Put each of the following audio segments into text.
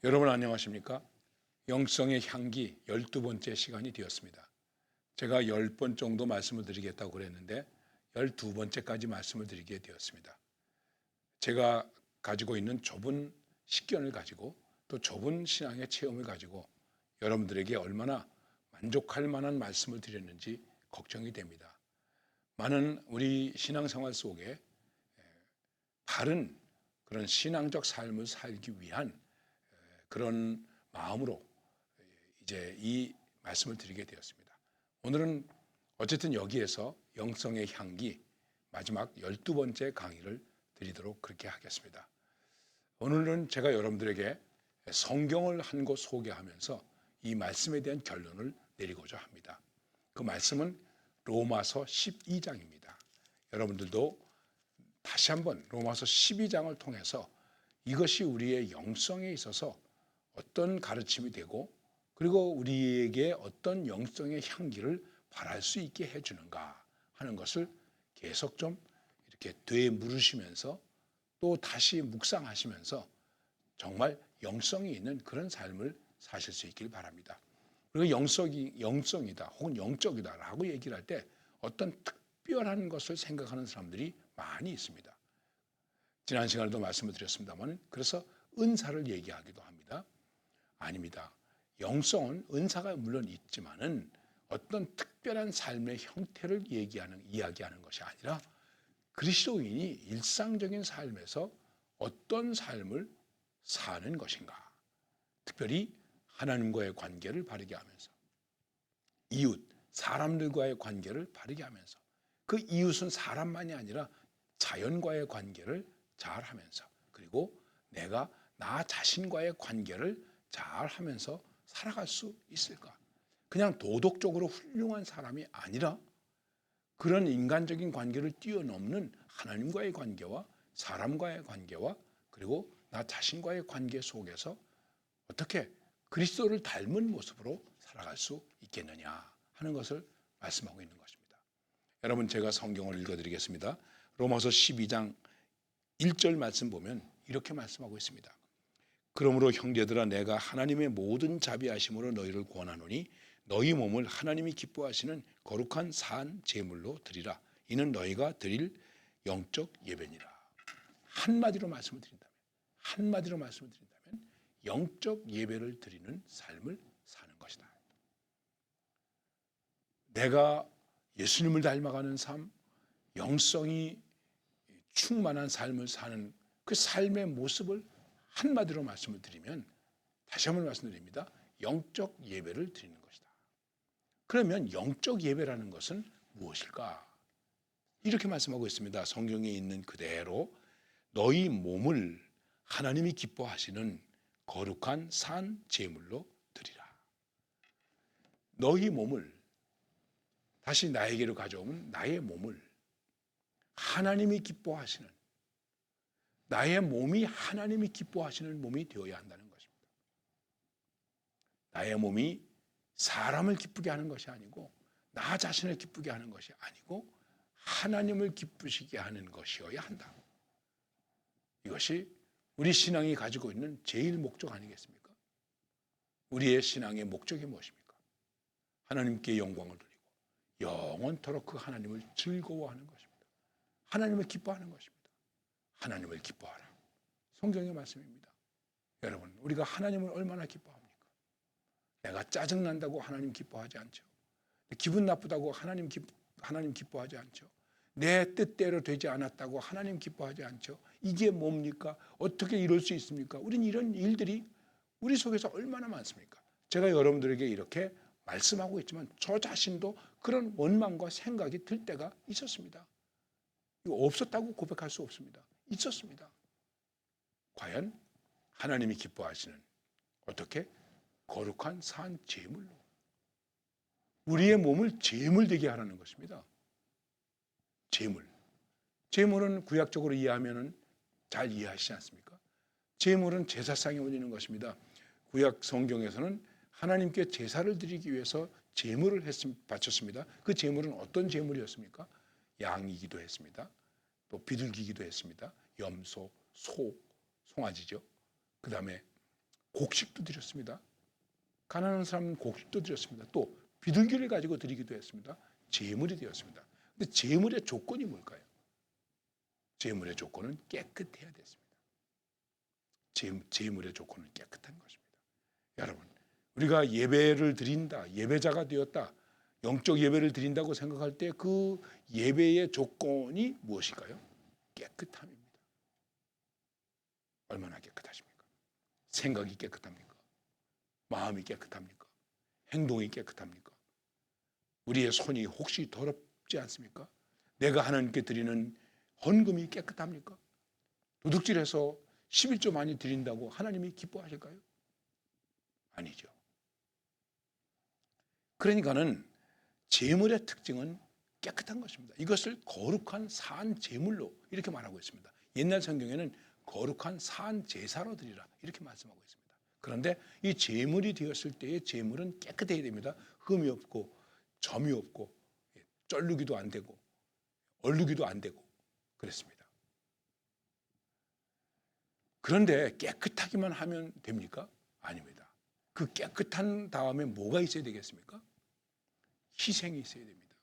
여러분 안녕하십니까? 영성의 향기 12번째 시간이 되었습니다. 제가 10번 정도 말씀을 드리겠다고 그랬는데 12번째까지 말씀을 드리게 되었습니다. 제가 가지고 있는 좁은 식견을 가지고 또 좁은 신앙의 체험을 가지고 여러분들에게 얼마나 만족할 만한 말씀을 드렸는지 걱정이 됩니다. 많은 우리 신앙생활 속에 바른 그런 신앙적 삶을 살기 위한 그런 마음으로 이제 이 말씀을 드리게 되었습니다. 오늘은 어쨌든 여기에서 영성의 향기 마지막 12번째 강의를 드리도록 그렇게 하겠습니다. 오늘은 제가 여러분들에게 성경을 한 곳 소개하면서 이 말씀에 대한 결론을 내리고자 합니다. 그 말씀은 로마서 12장입니다. 여러분들도 다시 한번 로마서 12장을 통해서 이것이 우리의 영성에 있어서 어떤 가르침이 되고 그리고 우리에게 어떤 영성의 향기를 발할 수 있게 해주는가 하는 것을 계속 좀 이렇게 되물으시면서 또 다시 묵상하시면서 정말 영성이 있는 그런 삶을 사실 수 있길 바랍니다. 그리고 영성이다 혹은 영적이다라고 얘기를 할 때 어떤 특별한 것을 생각하는 사람들이 많이 있습니다. 지난 시간에도 말씀을 드렸습니다만 그래서 은사를 얘기하기도 합니다. 아닙니다. 영성은 은사가 물론 있지만은 어떤 특별한 삶의 형태를 이야기하는 것이 아니라 그리스도인이 일상적인 삶에서 어떤 삶을 사는 것인가. 특별히 하나님과의 관계를 바르게 하면서 이웃, 사람들과의 관계를 바르게 하면서 그 이웃은 사람만이 아니라 자연과의 관계를 잘 하면서 그리고 내가 나 자신과의 관계를 잘 하면서 살아갈 수 있을까? 그냥 도덕적으로 훌륭한 사람이 아니라 그런 인간적인 관계를 뛰어넘는 하나님과의 관계와 사람과의 관계와 그리고 나 자신과의 관계 속에서 어떻게 그리스도를 닮은 모습으로 살아갈 수 있겠느냐 하는 것을 말씀하고 있는 것입니다. 여러분 제가 성경을 읽어드리겠습니다. 로마서 12장 1절 말씀 보면 이렇게 말씀하고 있습니다. 그러므로 형제들아 내가 하나님의 모든 자비하심으로 너희를 권하노니 너희 몸을 하나님이 기뻐하시는 거룩한 산 제물로 드리라. 이는 너희가 드릴 영적 예배니라. 한마디로 말씀을 드린다면 영적 예배를 드리는 삶을 사는 것이다. 내가 예수님을 닮아가는 삶, 영성이 충만한 삶을 사는 그 삶의 모습을 한마디로 말씀을 드리면 다시 한번 말씀드립니다. 영적 예배를 드리는 것이다. 그러면 영적 예배라는 것은 무엇일까? 이렇게 말씀하고 있습니다. 성경에 있는 그대로 너희 몸을 하나님이 기뻐하시는 거룩한 산 제물로 드리라. 너희 몸을 다시 나에게로 가져오면 나의 몸을 하나님이 기뻐하시는 나의 몸이 하나님이 기뻐하시는 몸이 되어야 한다는 것입니다. 나의 몸이 사람을 기쁘게 하는 것이 아니고 나 자신을 기쁘게 하는 것이 아니고 하나님을 기쁘시게 하는 것이어야 한다. 이것이 우리 신앙이 가지고 있는 제일 목적 아니겠습니까? 우리의 신앙의 목적이 무엇입니까? 하나님께 영광을 드리고 영원토록 그 하나님을 즐거워하는 것입니다. 하나님을 기뻐하는 것입니다. 하나님을 기뻐하라. 성경의 말씀입니다. 여러분, 우리가 하나님을 얼마나 기뻐합니까? 내가 짜증난다고 하나님 기뻐하지 않죠. 기분 나쁘다고 하나님 기뻐하지 않죠. 내 뜻대로 되지 않았다고 하나님 기뻐하지 않죠. 이게 뭡니까? 어떻게 이럴 수 있습니까? 우린 이런 일들이 우리 속에서 얼마나 많습니까? 제가 여러분들에게 이렇게 말씀하고 있지만 저 자신도 그런 원망과 생각이 들 때가 있었습니다. 이거 없었다고 고백할 수 없습니다. 있었습니다. 과연 하나님이 기뻐하시는 어떻게? 거룩한 산 제물로 우리의 몸을 제물되게 하라는 것입니다. 제물은 구약적으로 이해하면 잘 이해하시지 않습니까? 제물은 제사상에 올리는 것입니다. 구약 성경에서는 하나님께 제사를 드리기 위해서 제물을 바쳤습니다. 그 제물은 어떤 제물이었습니까? 양이기도 했습니다. 또 비둘기기도 했습니다. 염소, 소, 송아지죠. 그 다음에 곡식도 드렸습니다. 가난한 사람은 곡식도 드렸습니다. 또 비둘기를 가지고 드리기도 했습니다. 제물이 되었습니다. 근데 제물의 조건이 뭘까요? 제물의 조건은 깨끗해야 됐습니다. 제물의 조건은 깨끗한 것입니다. 여러분, 우리가 예배를 드린다, 예배자가 되었다, 영적 예배를 드린다고 생각할 때 그 예배의 조건이 무엇일까요? 깨끗함입니다. 얼마나 깨끗하십니까? 생각이 깨끗합니까? 마음이 깨끗합니까? 행동이 깨끗합니까? 우리의 손이 혹시 더럽지 않습니까? 내가 하나님께 드리는 헌금이 깨끗합니까? 도둑질해서 11조 많이 드린다고 하나님이 기뻐하실까요? 아니죠. 그러니까는 제물의 특징은 깨끗한 것입니다. 이것을 거룩한 산 제물로 이렇게 말하고 있습니다. 옛날 성경에는 거룩한 산 제사로 드리라 이렇게 말씀하고 있습니다. 그런데 이 제물이 되었을 때의 제물은 깨끗해야 됩니다. 흠이 없고 점이 없고 쩔르기도 안 되고 얼르기도 안 되고 그랬습니다. 그런데 깨끗하기만 하면 됩니까? 아닙니다. 그 깨끗한 다음에 뭐가 있어야 되겠습니까? 희생이 있어야 됩니다.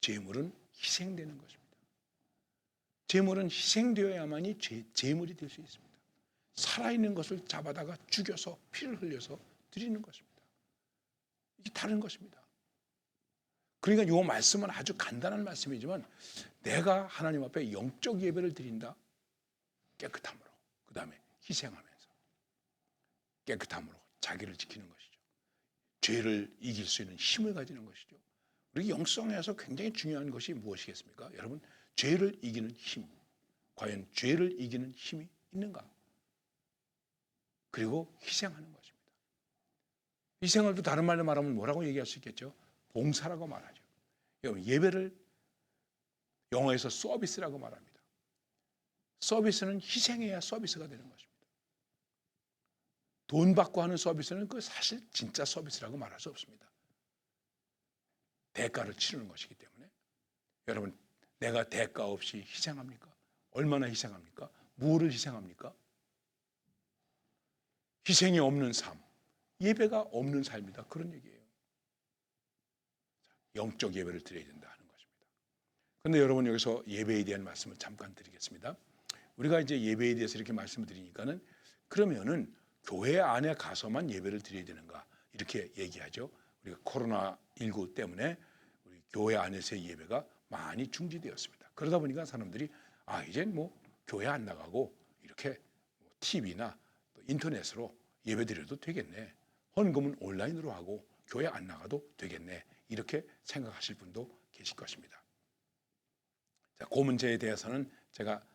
제물은 희생되는 것입니다. 제물은 희생되어야만이 제물이 될 수 있습니다. 살아있는 것을 잡아다가 죽여서 피를 흘려서 드리는 것입니다. 이게 다른 것입니다. 그러니까 이 말씀은 아주 간단한 말씀이지만 내가 하나님 앞에 영적 예배를 드린다. 깨끗함으로. 그 다음에 희생하면서. 깨끗함으로 자기를 지키는 것이죠. 죄를 이길 수 있는 힘을 가지는 것이죠. 우리 영성에서 굉장히 중요한 것이 무엇이겠습니까? 여러분, 죄를 이기는 힘. 과연 죄를 이기는 힘이 있는가? 그리고 희생하는 것입니다. 희생을 또 다른 말로 말하면 뭐라고 얘기할 수 있겠죠? 봉사라고 말하죠. 여러분, 예배를 영어에서 서비스라고 말합니다. 서비스는 희생해야 서비스가 되는 것입니다. 돈 받고 하는 서비스는 그 사실 진짜 서비스라고 말할 수 없습니다. 대가를 치르는 것이기 때문에. 여러분, 내가 대가 없이 희생합니까? 얼마나 희생합니까? 무엇을 희생합니까? 희생이 없는 삶, 예배가 없는 삶이다. 그런 얘기예요. 영적 예배를 드려야 된다 하는 것입니다. 그런데 여러분, 여기서 예배에 대한 말씀을 잠깐 드리겠습니다. 우리가 이제 예배에 대해서 이렇게 말씀을 드리니까는 그러면은 교회 안에 가서만 예배를 드려야 되는가 이렇게 얘기하죠. 우리가 코로나19 때문에 우리 교회 안에서의 예배가 많이 중지되었습니다. 그러다 보니까 사람들이 이제 뭐 교회 안 나가고 이렇게 TV나 인터넷으로 예배 드려도 되겠네. 헌금은 온라인으로 하고 교회 안 나가도 되겠네. 이렇게 생각하실 분도 계실 것입니다. 자, 그 문제에 대해서는 제가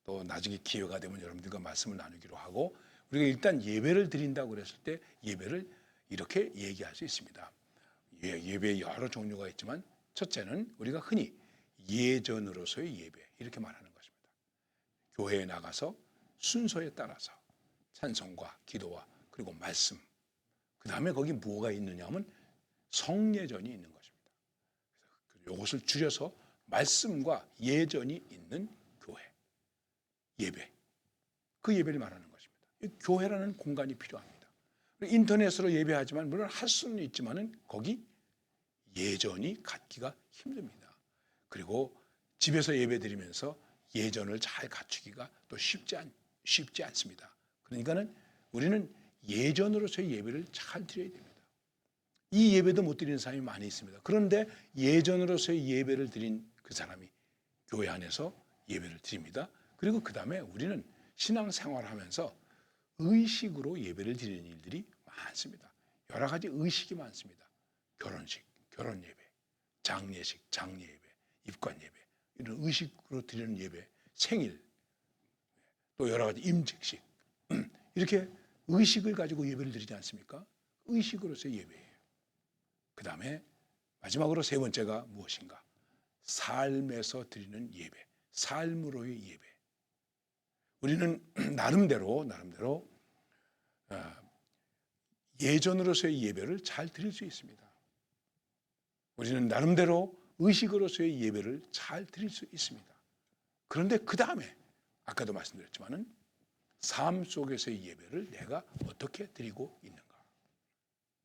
또 나중에 기회가 되면 여러분들과 말씀을 나누기로 하고, 우리가 일단 예배를 드린다고 그랬을 때 예배를 이렇게 얘기할 수 있습니다. 예배의 여러 종류가 있지만 첫째는 우리가 흔히 예전으로서의 예배 이렇게 말하는 것입니다. 교회에 나가서 순서에 따라서 찬송과 기도와 그리고 말씀, 그 다음에 거기 뭐가 있느냐 하면 성예전이 있는 것입니다. 그래서 이것을 줄여서 말씀과 예전이 있는 교회, 예배, 그 예배를 말하는 것입니다. 교회라는 공간이 필요합니다. 인터넷으로 예배하지만 물론 할 수는 있지만은 거기 예전이 갖기가 힘듭니다. 그리고 집에서 예배드리면서 예전을 잘 갖추기가 또 쉽지 않습니다. 그러니까는 우리는 예전으로서의 예배를 잘 드려야 됩니다. 이 예배도 못 드리는 사람이 많이 있습니다. 그런데 예전으로서의 예배를 드린 그 사람이 교회 안에서 예배를 드립니다. 그리고 그 다음에 우리는 신앙생활하면서 의식으로 예배를 드리는 일들이 많습니다. 여러 가지 의식이 많습니다. 결혼식, 결혼 예배, 장례식, 장례 예배, 입관 예배, 이런 의식으로 드리는 예배, 생일, 또 여러 가지 임직식, 이렇게 의식을 가지고 예배를 드리지 않습니까? 의식으로서의 예배예요. 그 다음에 마지막으로 세 번째가 무엇인가? 삶에서 드리는 예배, 삶으로의 예배. 우리는 나름대로 예전으로서의 예배를 잘 드릴 수 있습니다. 우리는 나름대로 의식으로서의 예배를 잘 드릴 수 있습니다. 그런데 그 다음에 아까도 말씀드렸지만은 삶 속에서의 예배를 내가 어떻게 드리고 있는가?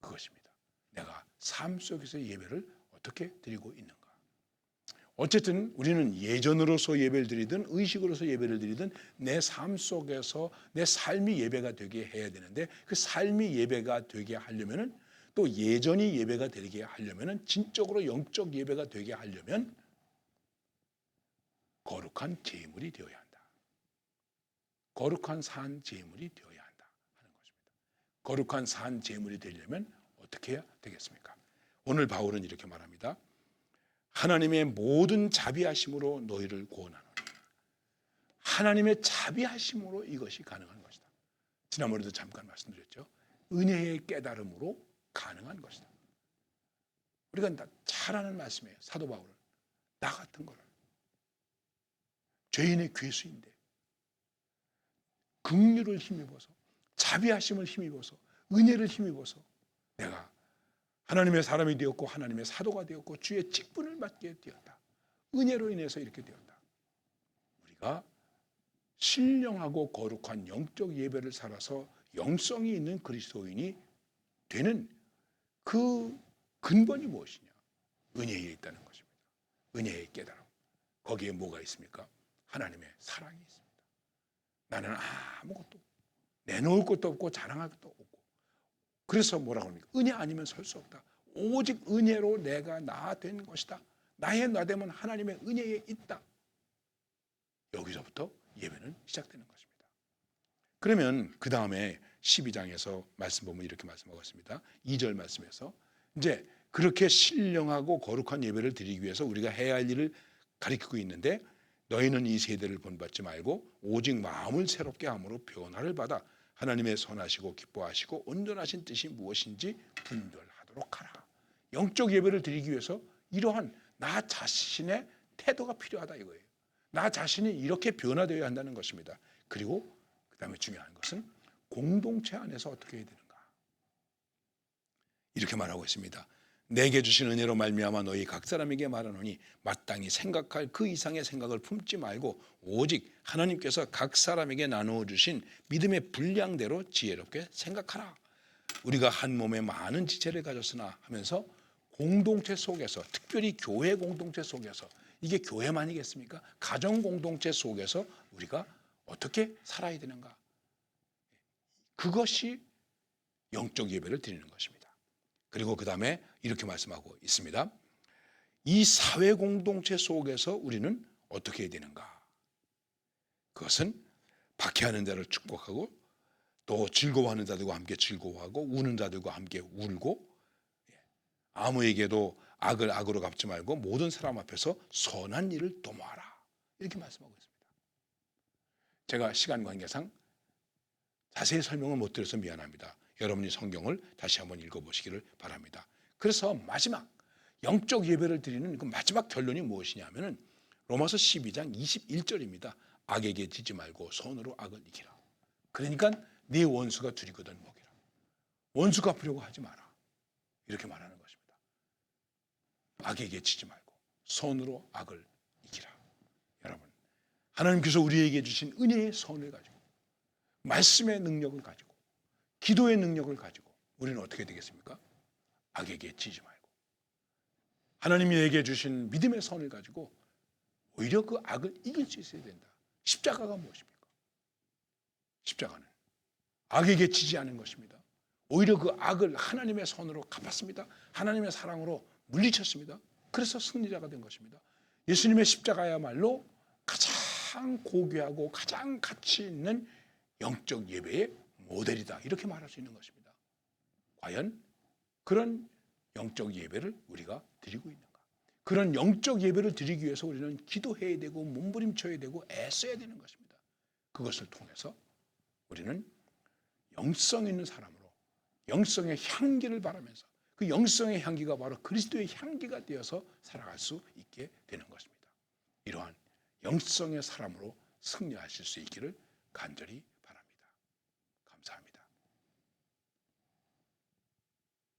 그것입니다. 내가 삶 속에서의 예배를 어떻게 드리고 있는가? 어쨌든 우리는 예전으로서 예배를 드리든 의식으로서 예배를 드리든 내 삶 속에서 내 삶이 예배가 되게 해야 되는데, 그 삶이 예배가 되게 하려면은, 또 예전이 예배가 되게 하려면은, 진적으로 영적 예배가 되게 하려면 거룩한 제물이 되어야 한다. 거룩한 산 제물이 되어야 한다 하는 것입니다. 거룩한 산 제물이 되려면 어떻게 해야 되겠습니까? 오늘 바울은 이렇게 말합니다. 하나님의 모든 자비하심으로 너희를 구원하노니. 하나님의 자비하심으로 이것이 가능한 것이다. 지난번에도 잠깐 말씀드렸죠. 은혜의 깨달음으로 가능한 것이다. 우리가 잘 아는 말씀이에요. 사도 바울은 나 같은 거를, 죄인의 괴수인데 긍휼을 힘입어서, 자비하심을 힘입어서, 은혜를 힘입어서 내가 하나님의 사람이 되었고 하나님의 사도가 되었고 주의 직분을 맡게 되었다. 은혜로 인해서 이렇게 되었다. 우리가 신령하고 거룩한 영적 예배를 살아서 영성이 있는 그리스도인이 되는 그 근본이 무엇이냐? 은혜에 있다는 것입니다. 은혜의 깨달음. 거기에 뭐가 있습니까? 하나님의 사랑이 있습니다. 나는 아무것도 내놓을 것도 없고 자랑할 것도 없고, 그래서 뭐라고 합니까? 은혜 아니면 설 수 없다. 오직 은혜로 내가 나 된 것이다. 나의 나됨은 하나님의 은혜에 있다. 여기서부터 예배는 시작되는 것입니다. 그러면 그 다음에 12장에서 말씀 보면 이렇게 말씀하고 있습니다. 2절 말씀에서 이제 그렇게 신령하고 거룩한 예배를 드리기 위해서 우리가 해야 할 일을 가리키고 있는데, 너희는 이 세대를 본받지 말고 오직 마음을 새롭게 함으로 변화를 받아 하나님의 선하시고 기뻐하시고 온전하신 뜻이 무엇인지 분별하도록 하라. 영적 예배를 드리기 위해서 이러한 나 자신의 태도가 필요하다 이거예요. 나 자신이 이렇게 변화되어야 한다는 것입니다. 그리고 그 다음에 중요한 것은 공동체 안에서 어떻게 해야 되는가. 이렇게 말하고 있습니다. 내게 주신 은혜로 말미암아 너희 각 사람에게 말하노니 마땅히 생각할 그 이상의 생각을 품지 말고 오직 하나님께서 각 사람에게 나누어 주신 믿음의 분량대로 지혜롭게 생각하라. 우리가 한 몸에 많은 지체를 가졌으나 하면서 공동체 속에서, 특별히 교회 공동체 속에서, 이게 교회만이겠습니까? 가정 공동체 속에서 우리가 어떻게 살아야 되는가. 그것이 영적 예배를 드리는 것입니다. 그리고 그 다음에 이렇게 말씀하고 있습니다. 이 사회 공동체 속에서 우리는 어떻게 해야 되는가? 그것은 박해하는 자를 축복하고, 또 즐거워하는 자들과 함께 즐거워하고, 우는 자들과 함께 울고, 아무에게도 악을 악으로 갚지 말고 모든 사람 앞에서 선한 일을 도모하라. 이렇게 말씀하고 있습니다. 제가 시간 관계상 자세히 설명을 못 드려서 미안합니다. 여러분이 성경을 다시 한번 읽어보시기를 바랍니다. 그래서 마지막 영적 예배를 드리는 그 마지막 결론이 무엇이냐면은 로마서 12장 21절입니다. 악에게 지지 말고 손으로 악을 이기라. 그러니까 네 원수가 두리거든 먹이라. 원수 갚으려고 하지 마라. 이렇게 말하는 것입니다. 악에게 지지 말고 손으로 악을 이기라. 여러분, 하나님께서 우리에게 주신 은혜의 손을 가지고, 말씀의 능력을 가지고, 기도의 능력을 가지고 우리는 어떻게 되겠습니까? 악에게 지지 말고 하나님이 내게 주신 믿음의 선을 가지고 오히려 그 악을 이길 수 있어야 된다. 십자가가 무엇입니까? 십자가는 악에게 지지 않은 것입니다. 오히려 그 악을 하나님의 손으로 갚았습니다. 하나님의 사랑으로 물리쳤습니다. 그래서 승리자가 된 것입니다. 예수님의 십자가야말로 가장 고귀하고 가장 가치 있는 영적 예배의 모델이다. 이렇게 말할 수 있는 것입니다. 과연 그런 영적 예배를 우리가 드리고 있는가? 그런 영적 예배를 드리기 위해서 우리는 기도해야 되고 몸부림쳐야 되고 애써야 되는 것입니다. 그것을 통해서 우리는 영성 있는 사람으로 영성의 향기를 바라면서, 그 영성의 향기가 바로 그리스도의 향기가 되어서 살아갈 수 있게 되는 것입니다. 이러한 영성의 사람으로 승리하실 수 있기를 간절히